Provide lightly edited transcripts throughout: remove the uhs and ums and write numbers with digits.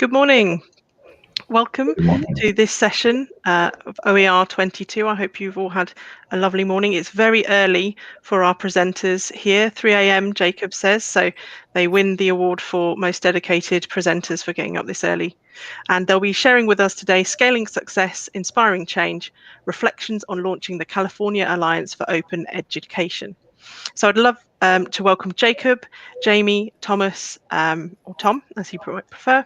Good morning. Welcome Good morning. to this session of OER 22. I hope you've all had a lovely morning. It's very early for our presenters here, 3 a.m. Jacob says, so they win the award for most dedicated presenters for getting up this early. And they'll be sharing with us today Scaling Success, Inspiring Change, Reflections on Launching the California Alliance for Open Education. So I'd love to welcome Jacob, Jaim, Thomas, or Tom, as you prefer,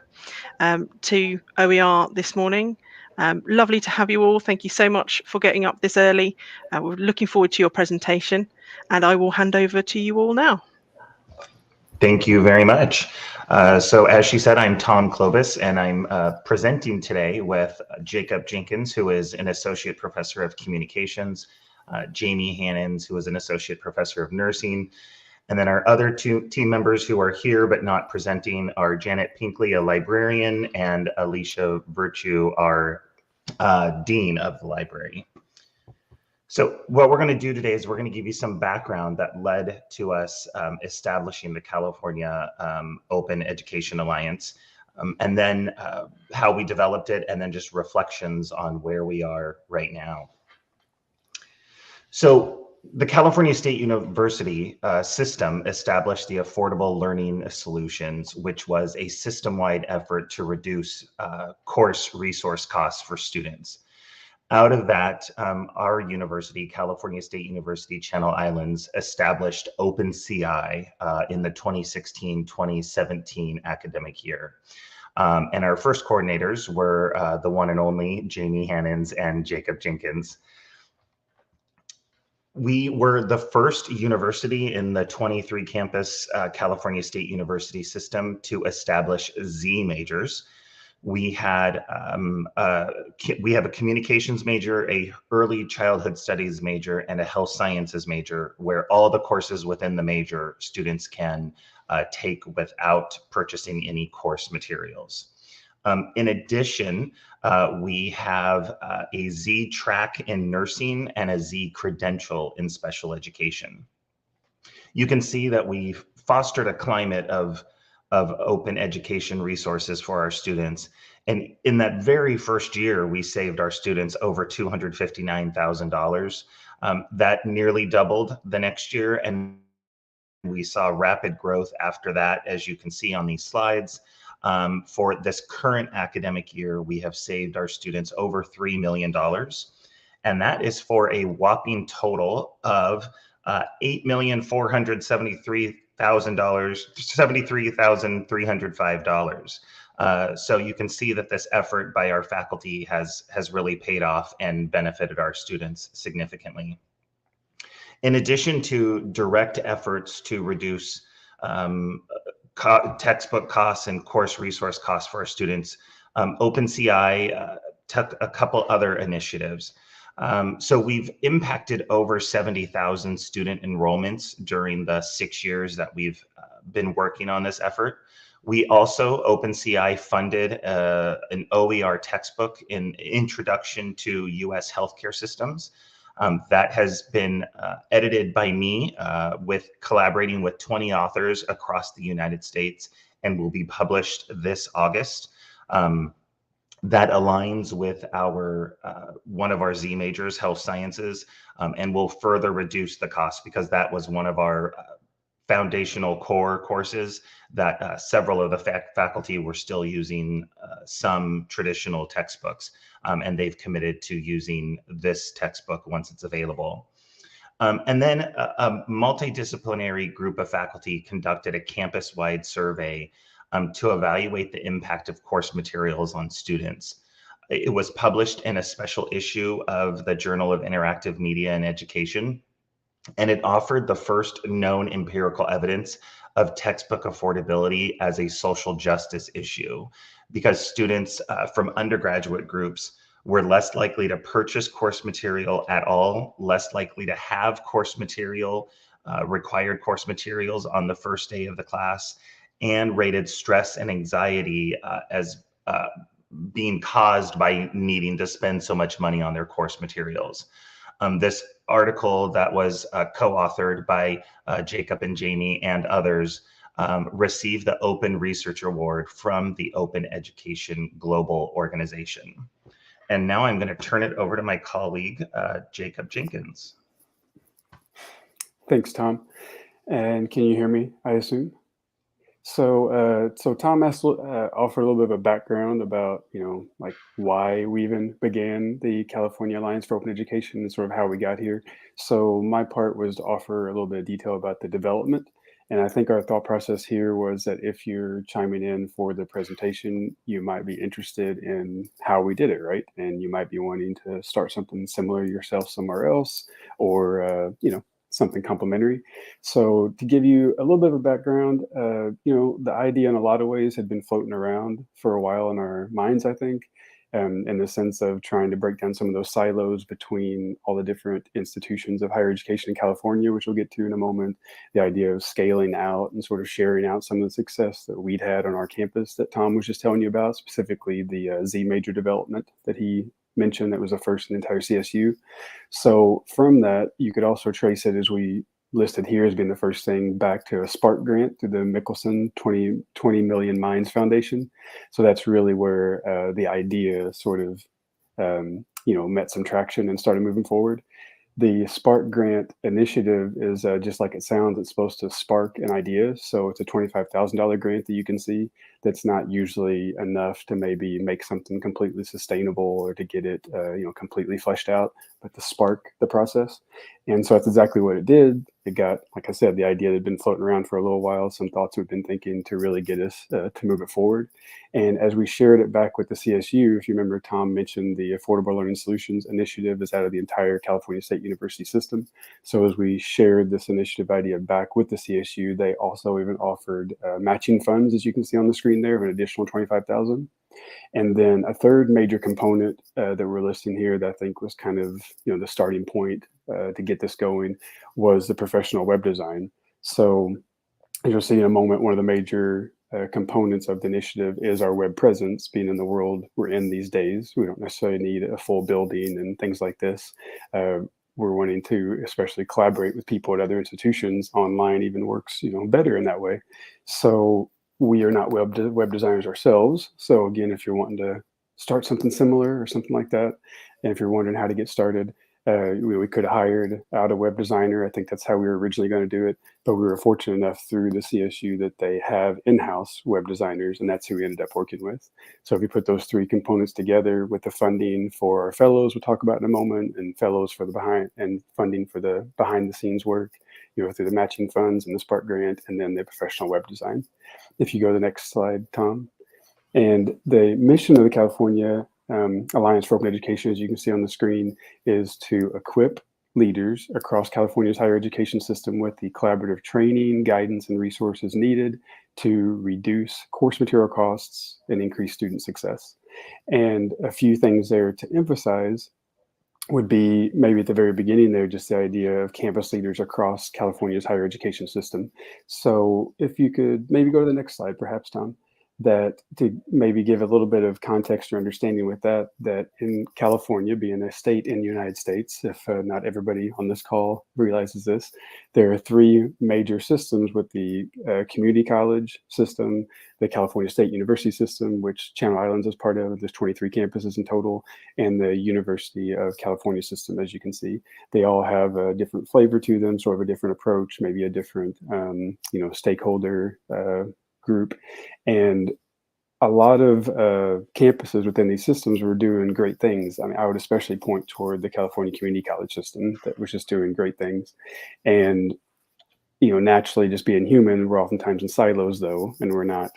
to OER this morning. Lovely to have you all. Thank you so much for getting up this early. We're looking forward to your presentation, and I will hand over to you all now. Thank you very much. So as she said, I'm Tom Clobes, and I'm presenting today with Jacob Jenkins, who is an Associate Professor of Communications, Jaim Hannans, who is an Associate Professor of Nursing, and then our other two team members who are here but not presenting are Janet Pinkley, a librarian, and Alicia Virtue, our Dean of the library. So what we're going to do today is we're going to give you some background that led to us establishing the California Open Education Alliance, and then how we developed it, and then just reflections on where we are right now. So the California State University system established the Affordable Learning Solutions, which was a system-wide effort to reduce course resource costs for students. Out of that, our university, California State University Channel Islands, established OpenCI in the 2016-2017 academic year. And our first coordinators were the one and only Jaim Hannans and Jacob Jenkins. We were the first university in the 23 campus California State University system to establish Z majors. We have a communications major, a early childhood studies major, and a health sciences major, where all the courses within the major students can take without purchasing any course materials. In addition, we have a Z track in nursing and a Z credential in special education. You can see that we've fostered a climate of open education resources for our students. And in that very first year, we saved our students over $259,000. That nearly doubled the next year, and we saw rapid growth after that, as you can see on these slides. For this current academic year, we have saved our students over $3 million. And that is for a whopping total of $8,473,305. So you can see that this effort by our faculty has really paid off and benefited our students significantly. In addition to direct efforts to reduce textbook costs and course resource costs for our students, OpenCI took a couple other initiatives. So we've impacted over 70,000 student enrollments during the 6 years that we've been working on this effort. We also, OpenCI, funded an OER textbook in Introduction to U.S. Healthcare Systems. That has been edited by me with collaborating with 20 authors across the United States, and will be published this August. That aligns with our one of our Z majors, health sciences, and will further reduce the cost, because that was one of our foundational core courses that several of the faculty were still using some traditional textbooks, and they've committed to using this textbook once it's available. And then a multidisciplinary group of faculty conducted a campus-wide survey to evaluate the impact of course materials on students. It was published in a special issue of the Journal of Interactive Media and Education, and it offered the first known empirical evidence of textbook affordability as a social justice issue, because students from undergraduate groups were less likely to purchase course material at all, less likely to have course material, required course materials on the first day of the class, and rated stress and anxiety as being caused by needing to spend so much money on their course materials. This article that was co-authored by Jacob and Jaim and others receive the Open Research Award from the Open Education Global Organization. And now I'm going to turn it over to my colleague, Jacob Jenkins. Thanks, Tom. And can you hear me, I assume? So Tom offered a little bit of a background about, like why we even began the California Alliance for Open Education and sort of how we got here. So my part was to offer a little bit of detail about the development. And I think our thought process here was that if you're chiming in for the presentation, you might be interested in how we did it, right? And you might be wanting to start something similar yourself somewhere else, or, something complementary. So to give you a little bit of a background, the idea in a lot of ways had been floating around for a while in our minds, I think, in the sense of trying to break down some of those silos between all the different institutions of higher education in California, which we'll get to in a moment. The idea of scaling out and sort of sharing out some of the success that we'd had on our campus that Tom was just telling you about, specifically the Z major development that he mentioned that was the first in the entire CSU. So from that, you could also trace it, as we listed here as being the first thing, back to a Spark grant through the Mickelson 20 Million Minds Foundation. So that's really where the idea sort of, met some traction and started moving forward. The Spark Grant initiative is just like it sounds. It's supposed to spark an idea. So it's a $25,000 grant that you can see that's not usually enough to maybe make something completely sustainable or to get it, completely fleshed out, but to spark the process. And so that's exactly what it did. It got, like I said, the idea had been floating around for a little while, some thoughts we've been thinking to really get us to move it forward. And as we shared it back with the CSU, if you remember, Tom mentioned the Affordable Learning Solutions Initiative is out of the entire California State University system. So as we shared this initiative idea back with the CSU, they also even offered matching funds, as you can see on the screen there, of an additional $25,000. And then a third major component that we're listing here that I think was kind of, the starting point to get this going was the professional web design. So as you'll see in a moment, one of the major components of the initiative is our web presence. Being in the world we're in these days, we don't necessarily need a full building and things like this. We're wanting to especially collaborate with people at other institutions. Online even works, better in that way. So we are not web designers ourselves. So again, if you're wanting to start something similar or something like that, and if you're wondering how to get started, we could have hired out a web designer. I think that's how we were originally going to do it. But we were fortunate enough through the CSU that they have in-house web designers, and that's who we ended up working with. So if you put those three components together with the funding for our fellows, we'll talk about in a moment, and fellows for the funding for the behind the scenes work, through the matching funds and the Spark grant, and then the professional web design. If you go to the next slide, Tom. And the mission of the California Alliance for Open Education, as you can see on the screen, is to equip leaders across California's higher education system with the collaborative training, guidance, and resources needed to reduce course material costs and increase student success. And a few things there to emphasize would be maybe at the very beginning there, just the idea of campus leaders across California's higher education system. So if you could maybe go to the next slide, perhaps, Tom, that to maybe give a little bit of context or understanding with that in California, being a state in the United States, if not everybody on this call realizes this, there are three major systems with the community college system, the California State University system, which Channel Islands is part of. There's 23 campuses in total, and the University of California system, as you can see. They all have a different flavor to them, sort of a different approach, maybe a different, stakeholder group. And a lot of campuses within these systems were doing great things. I mean, I would especially point toward the California Community College system that was just doing great things. And, naturally, just being human, we're oftentimes in silos, though, and we're not,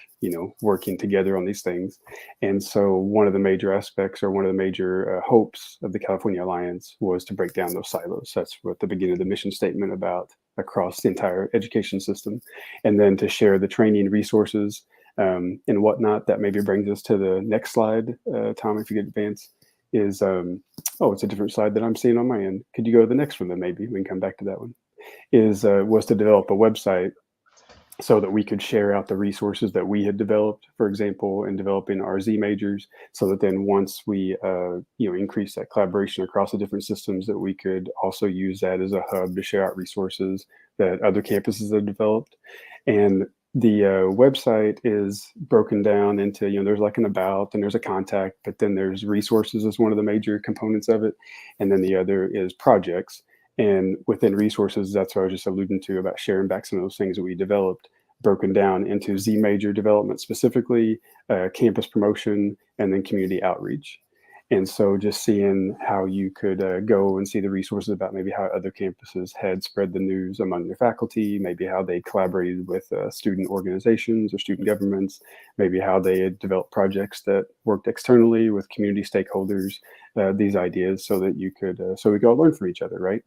working together on these things. And so one of the major aspects, or one of the major hopes of the California Alliance, was to break down those silos. That's what the beginning of the mission statement about across the entire education system. And then to share the training resources and whatnot. That maybe brings us to the next slide, Tom, if you could advance, is, it's a different slide that I'm seeing on my end. Could you go to the next one then maybe? We can come back to that one. Was to develop a website so that we could share out the resources that we had developed, for example, in developing our Z majors, so that then once we, increase that collaboration across the different systems, that we could also use that as a hub to share out resources that other campuses have developed. And the website is broken down into, there's like an about and there's a contact, but then there's resources as one of the major components of it. And then the other is projects. And within resources, that's what I was just alluding to about sharing back some of those things that we developed, broken down into Z major development specifically, campus promotion, and then community outreach. And so just seeing how you could go and see the resources about maybe how other campuses had spread the news among their faculty, maybe how they collaborated with student organizations or student governments, maybe how they had developed projects that worked externally with community stakeholders, these ideas so that you could, so we could all learn from each other, right?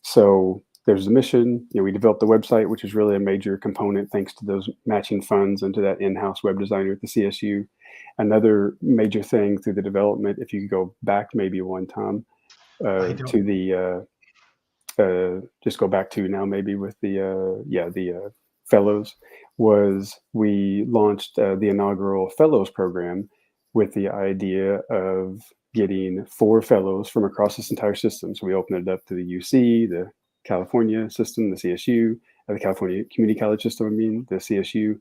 So there's the mission. We developed the website, which is really a major component thanks to those matching funds and to that in-house web designer at the CSU. Another major thing through the development, if you could go back maybe one time to the, just go back to now maybe with the fellows, was we launched the inaugural fellows program with the idea of getting 4 fellows from across this entire system. So we opened it up to the UC, the California system, the CSU, the California Community College system, the CSU,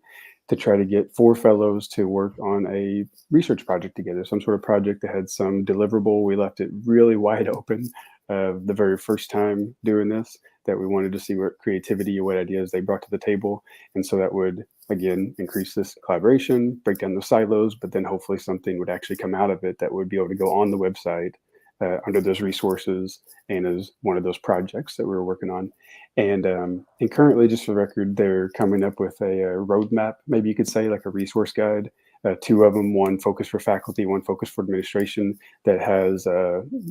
to try to get 4 fellows to work on a research project together, some sort of project that had some deliverable. We left it really wide open the very first time doing this, that we wanted to see what creativity or what ideas they brought to the table. And so that would, again, increase this collaboration, break down the silos, but then hopefully something would actually come out of it that would be able to go on the website under those resources and as one of those projects that we were working on. And currently, just for the record, they're coming up with a roadmap, maybe you could say, like a resource guide, 2 of them, one focused for faculty, one focused for administration, that has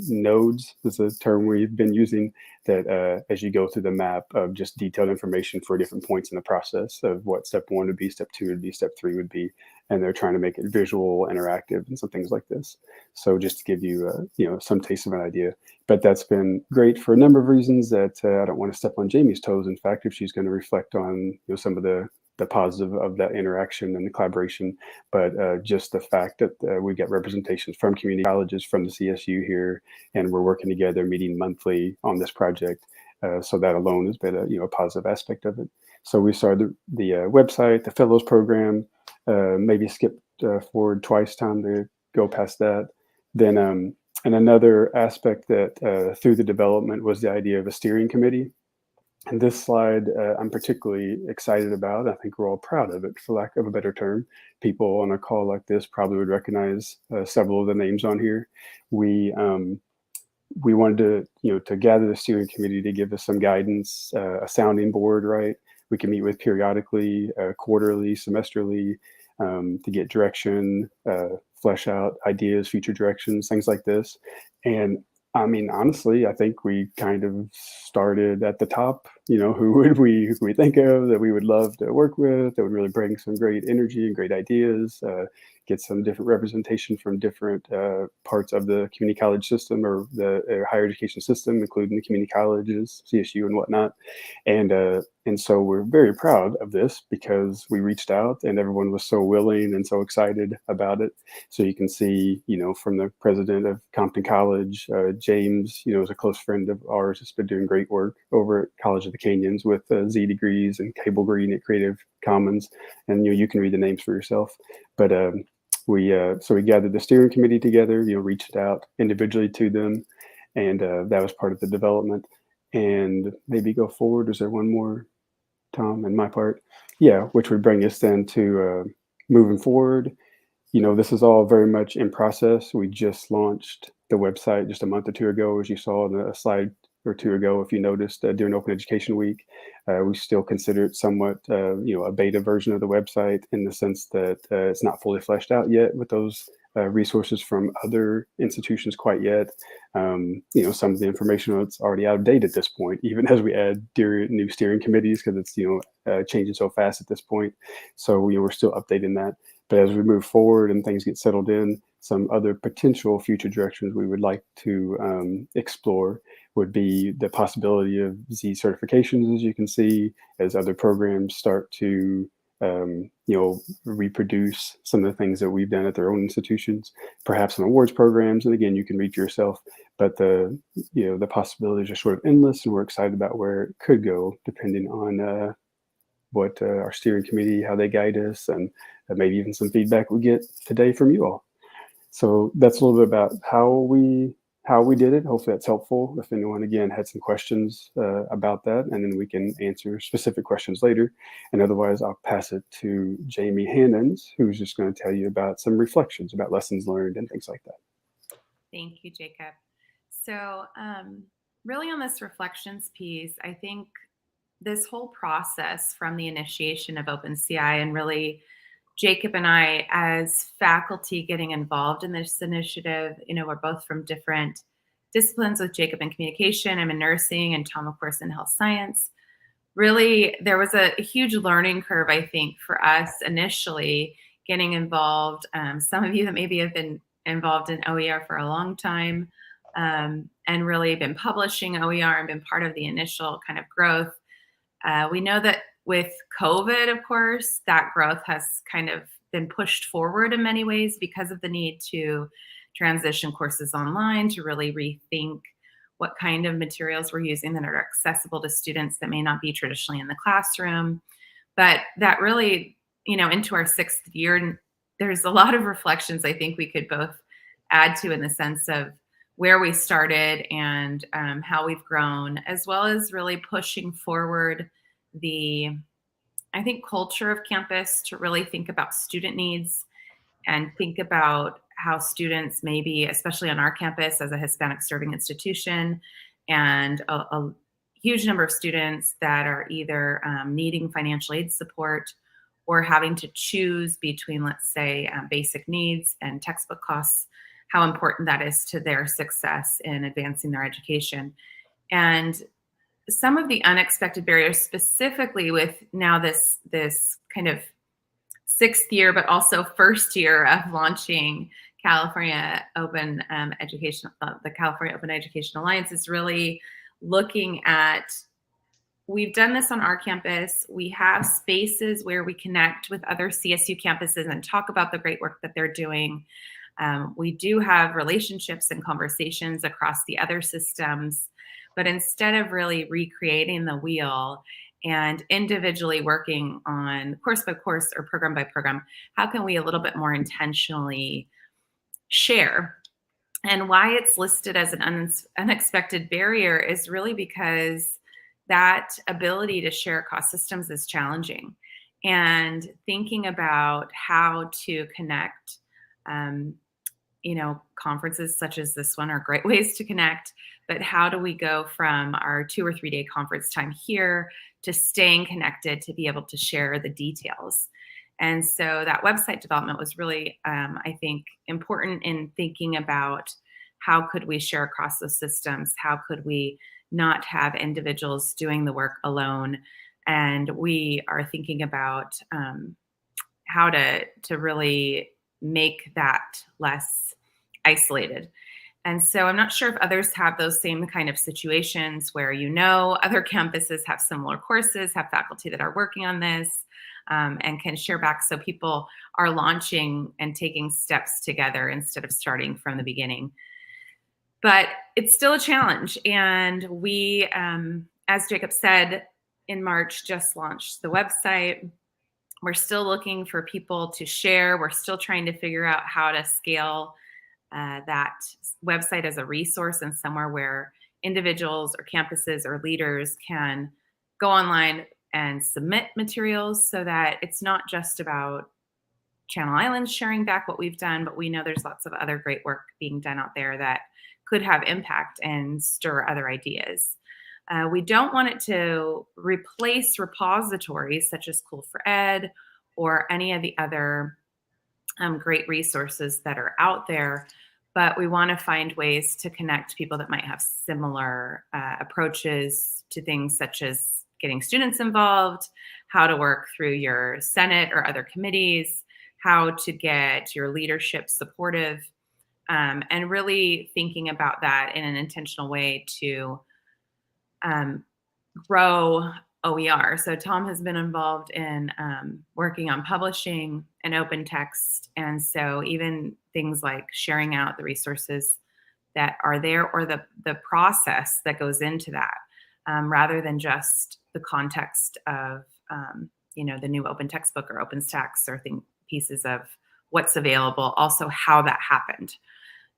nodes, is a term we've been using, that as you go through the map of just detailed information for different points in the process of what step 1 would be, step 2 would be, step 3 would be, and they're trying to make it visual, interactive, and some things like this. So just to give you, some taste of an idea. But that's been great for a number of reasons that I don't want to step on Jamie's toes. In fact, if she's going to reflect on some of the positive of that interaction and the collaboration, but just the fact that we get representations from community colleges, from the CSU here, and we're working together, meeting monthly on this project. So that alone has been a positive aspect of it. So we started the website, the fellows program, maybe skip forward twice, time to go past that. Then, and another aspect that through the development was the idea of a steering committee. And this slide I'm particularly excited about. I think we're all proud of it, for lack of a better term. People on a call like this probably would recognize several of the names on here. We wanted to gather the steering committee to give us some guidance, a sounding board, right? We can meet with periodically, quarterly, semesterly, to get direction, flesh out ideas, future directions, things like this. And I mean, honestly, I think we kind of started at the top. Who would we think of that we would love to work with, that would really bring some great energy and great ideas, get some different representation from different parts of the community college system or the higher education system, including the community colleges, CSU and whatnot. And so we're very proud of this because we reached out and everyone was so willing and so excited about it. So you can see, from the president of Compton College, James, is a close friend of ours, has been doing great work over at College of the Canyons with Z degrees and Cable Green at Creative Commons. And, you can read the names for yourself. But we gathered the steering committee together, reached out individually to them. And that was part of the development. And maybe go forward. Is there one more, Tom, and my part? Yeah, which would bring us then to moving forward. This is all very much in process. We just launched the website just a month or 2 ago, as you saw in a slide or 2 ago. If you noticed during Open Education Week, we still consider it somewhat, a beta version of the website in the sense that it's not fully fleshed out yet with those resources from other institutions quite yet. Some of the information that's already out of date at this point, even as we add new steering committees, because it's changing so fast at this point. So we're still updating that. But as we move forward and things get settled in, some other potential future directions we would like to explore would be the possibility of Z certifications, as you can see, as other programs start to reproduce some of the things that we've done at their own institutions, perhaps some awards programs. And again, you can read for yourself, but the possibilities are sort of endless, and we're excited about where it could go depending on what our steering committee, how they guide us, and maybe even some feedback we get today from you all. So that's a little bit about how we did it. Hopefully that's helpful. If anyone, again, had some questions about that, and then we can answer specific questions later. And otherwise, I'll pass it to Jamie Hannans, who's just going to tell you about some reflections about lessons learned and things like that. Thank you, Jacob. So really on this reflections piece, I think this whole process from the initiation of OpenCI and really Jacob and I as faculty getting involved in this initiative, we're both from different disciplines, with Jacob in communication, I'm in nursing, and Tom, of course, in health science. Really, there was a huge learning curve, I think, for us initially getting involved. Some of you that maybe have been involved in OER for a long time and really been publishing OER and been part of the initial kind of growth. We know that with COVID, of course, that growth has kind of been pushed forward in many ways because of the need to transition courses online, to really rethink what kind of materials we're using that are accessible to students that may not be traditionally in the classroom. But that really, into our 6th year, there's a lot of reflections I think we could both add to in the sense of where we started and how we've grown, as well as really pushing forward the, I think, culture of campus to really think about student needs and think about how students, maybe, especially on our campus as a Hispanic serving institution, and a huge number of students that are either needing financial aid support or having to choose between, let's say, basic needs and textbook costs, how important that is to their success in advancing their education. And some of the unexpected barriers, specifically with now this kind of 6th year, but also 1st year of launching California Open Education, the California Open Education Alliance, is really looking at, we've done this on our campus. We have spaces where we connect with other CSU campuses and talk about the great work that they're doing. We do have relationships and conversations across the other systems, but instead of really recreating the wheel and individually working on course by course or program by program, how can we a little bit more intentionally share? And why it's listed as an unexpected barrier is really because that ability to share across systems is challenging. And thinking about how to connect, conferences such as this one are great ways to connect, but how do we go from our 2 or 3 day conference time here to staying connected to be able to share the details? And so that website development was really, I think, important in thinking about how could we share across those systems? How could we not have individuals doing the work alone? And we are thinking about how to really make that less isolated. And so I'm not sure if others have those same kind of situations where other campuses have similar courses, have faculty that are working on this, and can share back so people are launching and taking steps together instead of starting from the beginning. But it's still a challenge. And we, as Jacob said, in March just launched the website. We're still looking for people to share. We're still trying to figure out how to scale that website as a resource and somewhere where individuals or campuses or leaders can go online and submit materials, so that it's not just about Channel Islands sharing back what we've done, but we know there's lots of other great work being done out there that could have impact and stir other ideas. We don't want it to replace repositories such as Cool4Ed or any of the other great resources that are out there, but we want to find ways to connect people that might have similar approaches to things such as getting students involved, how to work through your Senate or other committees, how to get your leadership supportive, and really thinking about that in an intentional way to grow OER. So Tom has been involved in working on publishing an open text. And so even things like sharing out the resources that are there or the process that goes into that, rather than just the context of the new open textbook or OpenStax or pieces of what's available, also how that happened.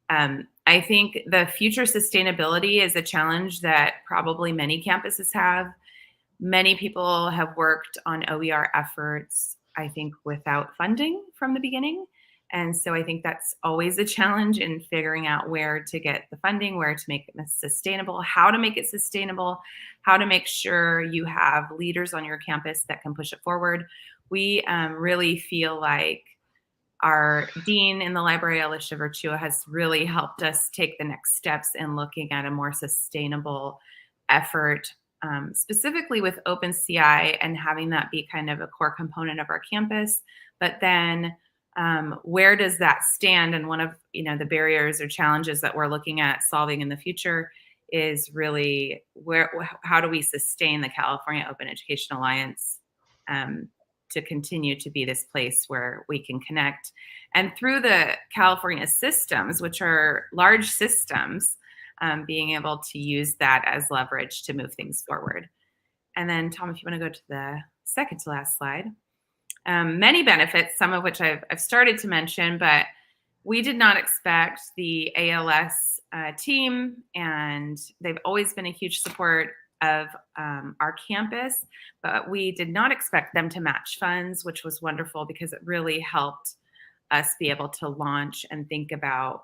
I think the future sustainability is a challenge that probably many campuses have. Many people have worked on OER efforts, I think, without funding from the beginning. And so I think that's always a challenge in figuring out where to get the funding, where to make it sustainable, how to make it sustainable, how to make sure you have leaders on your campus that can push it forward. We really feel like our dean in the library, Alicia Virtua, has really helped us take the next steps in looking at a more sustainable effort, specifically with OpenCI and having that be kind of a core component of our campus. But then where does that stand? And one of the barriers or challenges that we're looking at solving in the future is really how do we sustain the California Open Education Alliance to continue to be this place where we can connect. And through the California systems, which are large systems, being able to use that as leverage to move things forward. And then Tom, if you want to go to the second to last slide. Many benefits, some of which I've started to mention, but we did not expect the ALS team, and they've always been a huge support of our campus, but we did not expect them to match funds, which was wonderful because it really helped us be able to launch and think about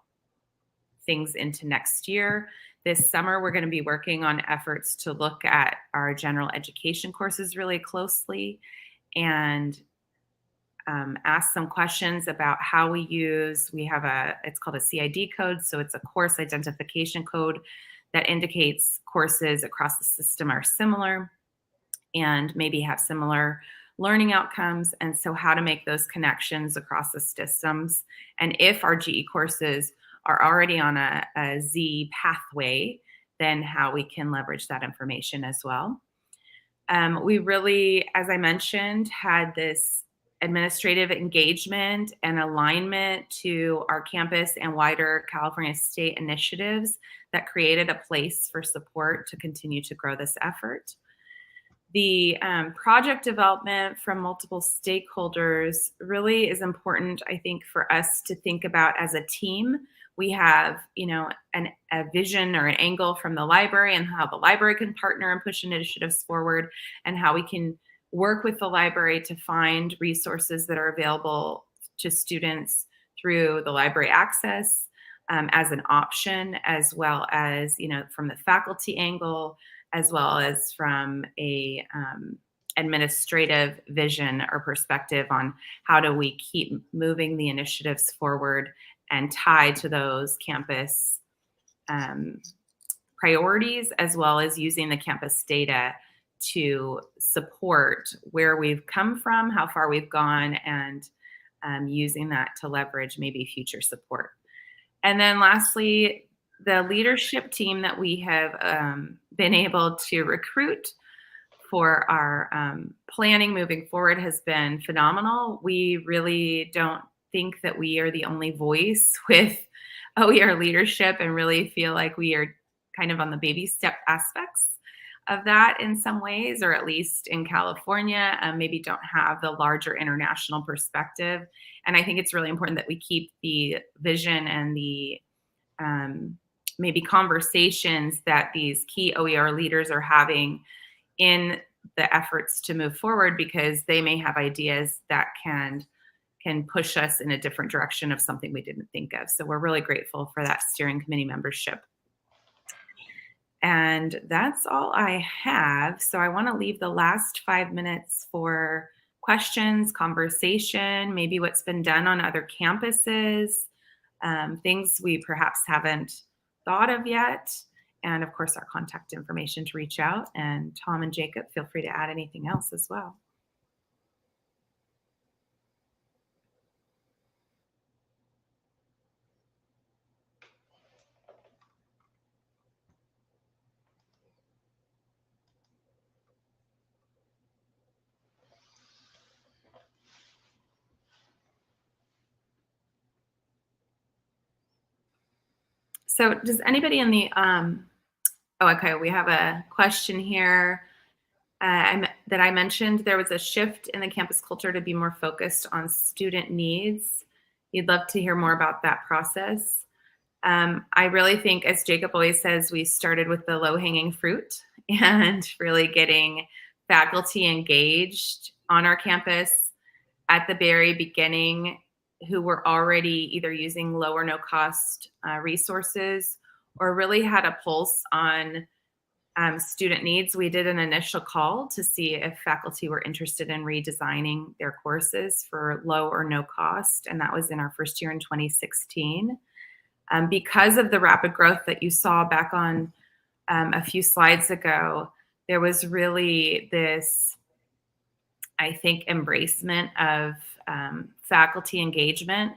things into next year. This summer, we're going to be working on efforts to look at our general education courses really closely and ask some questions about how we have it's called a CID code. So it's a course identification code that indicates courses across the system are similar and maybe have similar learning outcomes. And so how to make those connections across the systems. And if our GE courses are already on a Z pathway, then how we can leverage that information as well. We really, as I mentioned, had this administrative engagement and alignment to our campus and wider California state initiatives that created a place for support to continue to grow this effort. The project development from multiple stakeholders really is important, I think, for us to think about as a team. We have, a vision or an angle from the library and how the library can partner and push initiatives forward, and how we can work with the library to find resources that are available to students through the library access as an option, as well as, from the faculty angle, as well as from a administrative vision or perspective on how do we keep moving the initiatives forward and tied to those campus priorities, as well as using the campus data to support where we've come from, how far we've gone, and using that to leverage maybe future support. And then lastly, the leadership team that we have been able to recruit for our planning moving forward has been phenomenal. We really don't think that we are the only voice with OER leadership, and really feel like we are kind of on the baby step aspects of that in some ways, or at least in California, maybe don't have the larger international perspective. And I think it's really important that we keep the vision and the maybe conversations that these key OER leaders are having in the efforts to move forward, because they may have ideas that can push us in a different direction of something we didn't think of. So we're really grateful for that steering committee membership. And that's all I have. So I want to leave the last 5 minutes for questions, conversation, maybe what's been done on other campuses, things we perhaps haven't thought of yet, and of course our contact information to reach out. And Tom and Jacob, feel free to add anything else as well. So does anybody in the, okay, we have a question here. that I mentioned, there was a shift in the campus culture to be more focused on student needs. You'd love to hear more about that process. I really think, as Jacob always says, we started with the low-hanging fruit and really getting faculty engaged on our campus at the very beginning, who were already either using low or no cost resources, or really had a pulse on student needs. We did an initial call to see if faculty were interested in redesigning their courses for low or no cost, and that was in our first year in 2016. Because of the rapid growth that you saw back on a few slides ago, there was really this, I think, embracement of faculty engagement.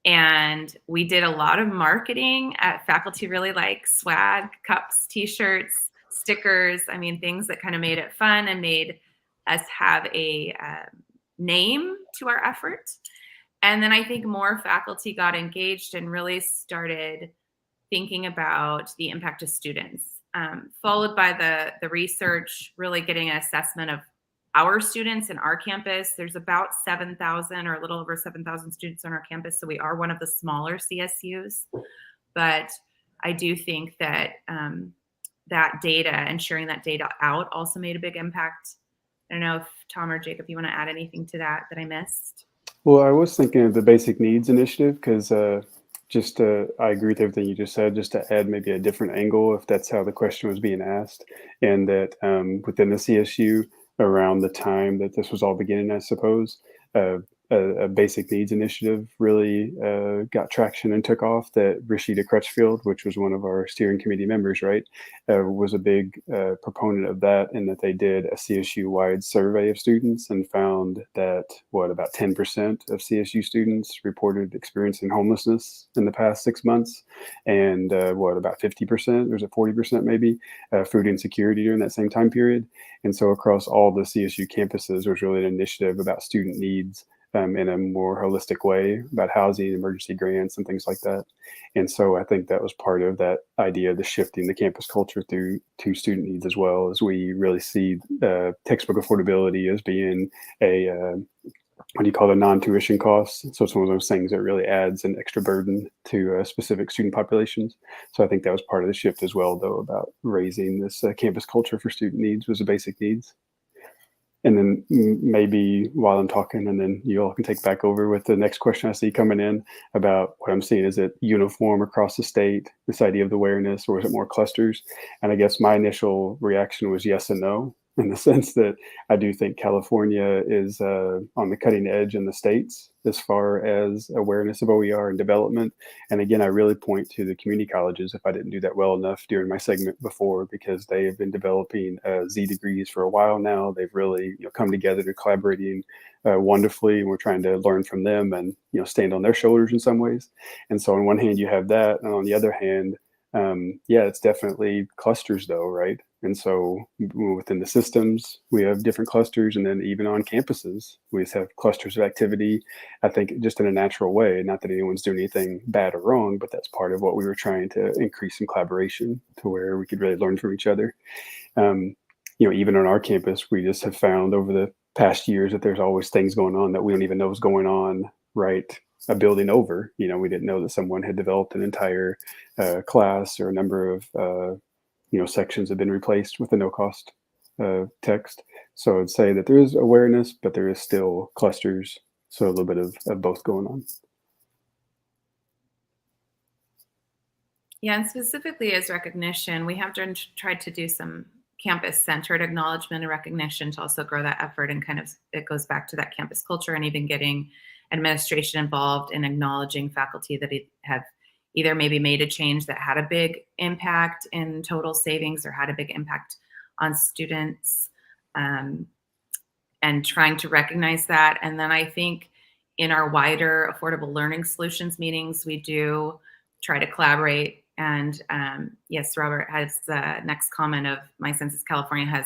And we did a lot of marketing. Faculty really like swag, cups, t-shirts, stickers. I mean, things that kind of made it fun and made us have a name to our effort. And then I think more faculty got engaged and really started thinking about the impact of students, followed by the research, really getting an assessment of our students in our campus. There's about 7,000 or a little over 7,000 students on our campus. So we are one of the smaller CSUs. But I do think that that data and sharing that data out also made a big impact. I don't know if Tom or Jacob, you want to add anything to that I missed? Well, I was thinking of the Basic Needs Initiative because I agree with everything you just said, just to add maybe a different angle if that's how the question was being asked. And that within the CSU, around the time that this was all beginning, I suppose, a Basic Needs Initiative really got traction and took off. That Rashida Crutchfield, which was one of our steering committee members, right, was a big proponent of that, and that they did a CSU-wide survey of students and found that, about 10% of CSU students reported experiencing homelessness in the past 6 months, and about 50%, or was it 40% maybe, food insecurity during that same time period. And so across all the CSU campuses, there was really an initiative about student needs in a more holistic way, about housing, emergency grants, and things like that. And so I think that was part of that idea of the shifting the campus culture through to student needs, as well as we really see textbook affordability as being a what do you call it, a non-tuition cost. So it's one of those things that really adds an extra burden to specific student populations. So I think that was part of the shift as well, though, about raising this campus culture for student needs was the basic needs. And then maybe while I'm talking, and then you all can take back over with the next question I see coming in about what I'm seeing. Is it uniform across the state, this idea of the awareness, or is it more clusters? And I guess my initial reaction was yes and no, in the sense that I do think California is on the cutting edge in the states as far as awareness of OER and development. And again, I really point to the community colleges, if I didn't do that well enough during my segment before, because they have been developing Z degrees for a while now. They've really come together to collaborating wonderfully, and we're trying to learn from them and stand on their shoulders in some ways. And so on one hand, you have that, and on the other hand, it's definitely clusters though, right? And so within the systems, we have different clusters, and then even on campuses, we just have clusters of activity, I think just in a natural way. Not that anyone's doing anything bad or wrong, but that's part of what we were trying to increase in collaboration to where we could really learn from each other. Even on our campus, we just have found over the past years that there's always things going on that we don't even know is going on, right? A building over, we didn't know that someone had developed an entire class, or a number of sections have been replaced with a no-cost text. So I'd say that there is awareness, but there is still clusters. So a little bit of both going on. Yeah, and specifically as recognition, we have tried to do some campus-centered acknowledgement and recognition to also grow that effort, and kind of it goes back to that campus culture, and even getting administration involved in acknowledging faculty that have either maybe made a change that had a big impact in total savings or had a big impact on students, and trying to recognize that. And then I think in our wider affordable learning solutions meetings, we do try to collaborate. And yes, Robert has the next comment of, my sense is California has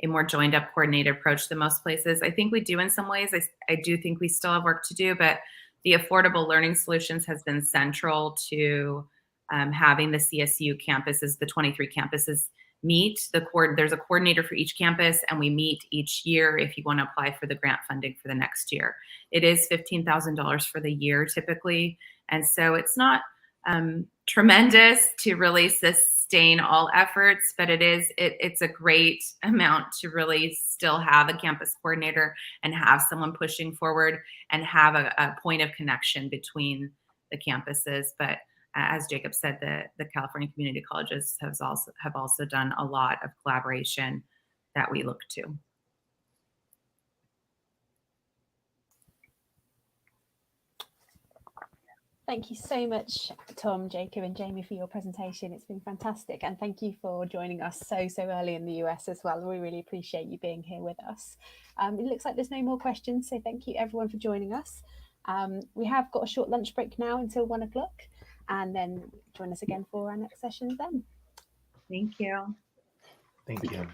a more joined up, coordinated approach than most places. I think we do in some ways. I do think we still have work to do, but the affordable learning solutions has been central to having the CSU campuses, the 23 campuses, meet. There's a coordinator for each campus, and we meet each year if you want to apply for the grant funding for the next year. It is $15,000 for the year typically, and so it's not tremendous to really sustain all efforts, but it's a great amount to really still have a campus coordinator and have someone pushing forward and have a point of connection between the campuses. But as Jacob said, the California Community Colleges have also done a lot of collaboration that we look to. Thank you so much, Tom, Jacob, and Jamie, for your presentation. It's been fantastic. And thank you for joining us so early in the US as well. We really appreciate you being here with us. It looks like there's no more questions. So thank you, everyone, for joining us. We have got a short lunch break now until 1 o'clock. And then join us again for our next session then. Thank you. Thank you.